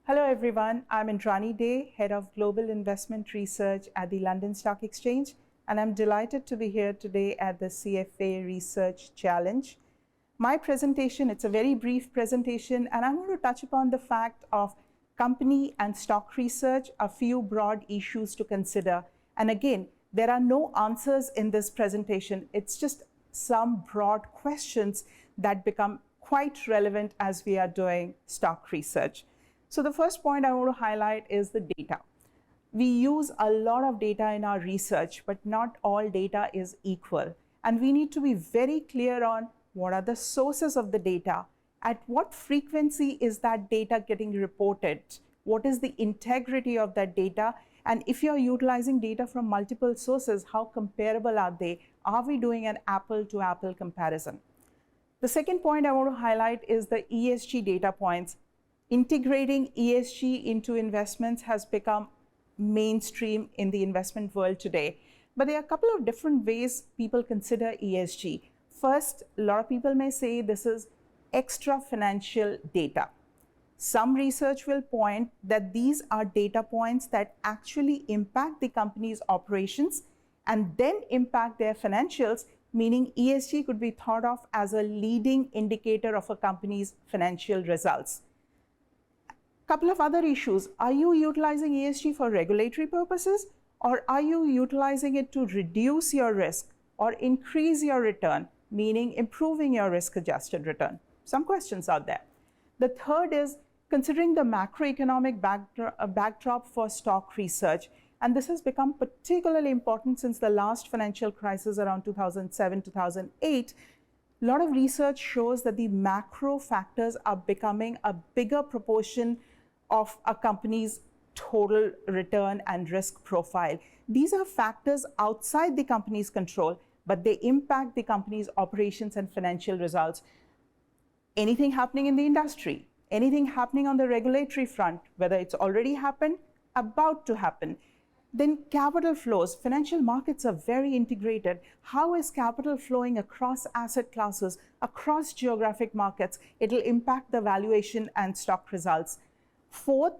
Hello everyone, I'm Indrani Day, Head of Global Investment Research at the London Stock Exchange, and I'm delighted to be here today at the CFA Research Challenge. My presentation, it's a very brief presentation, and I'm going to touch upon the fact of company and stock research, a few broad issues to consider. And again, there are no answers in this presentation. It's just some broad questions that become quite relevant as we are doing stock research. So the first point I want to highlight is the data. We use a lot of data in our research, but not all data is equal. And we need to be very clear on what are the sources of the data, at what frequency is that data getting reported, what is the integrity of that data, and if you're utilizing data from multiple sources, how comparable are they? Are we doing an apple-to-apple comparison? The second point I want to highlight is the ESG data points. Integrating ESG into investments has become mainstream in the investment world today. But there are a couple of different ways people consider ESG. First, a lot of people may say this is extra financial data. Some research will point that these are data points that actually impact the company's operations and then impact their financials, meaning ESG could be thought of as a leading indicator of a company's financial results. Couple of other issues. Are you utilizing ESG for regulatory purposes, or are you utilizing it to reduce your risk or increase your return, meaning improving your risk-adjusted return? Some questions out there. The third is considering the macroeconomic backdrop for stock research. And this has become particularly important since the last financial crisis around 2007, 2008. A lot of research shows that the macro factors are becoming a bigger proportion of a company's total return and risk profile. These are factors outside the company's control, but they impact the company's operations and financial results. Anything happening in the industry, anything happening on the regulatory front, whether it's already happened, about to happen. Then capital flows. Financial markets are very integrated. How is capital flowing across asset classes, across geographic markets? It'll impact the valuation and stock results. Fourth,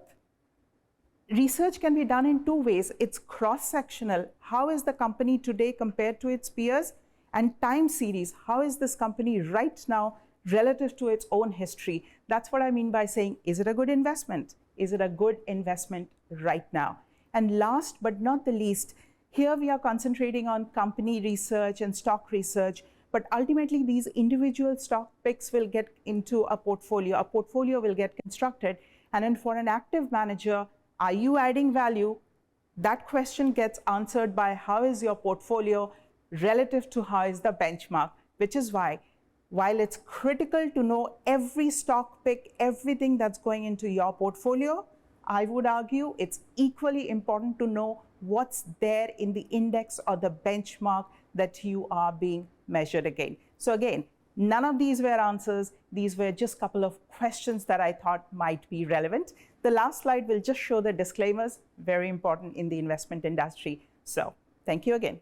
research can be done in two ways. It's cross-sectional. How is the company today compared to its peers? And time series. How is this company right now relative to its own history? That's what I mean by saying, is it a good investment? Is it a good investment right now? And last but not the least, here we are concentrating on company research and stock research, but ultimately these individual stock picks will get into a portfolio will get constructed. And then for an active manager, are you adding value? That question gets answered by how is your portfolio relative to how is the benchmark, which is why, while it's critical to know every stock pick, everything that's going into your portfolio, I would argue it's equally important to know what's there in the index or the benchmark that you are being measured against. So again, none of these were answers. These were just a couple of questions that I thought might be relevant. The last slide will just show the disclaimers, very important in the investment industry. So thank you again.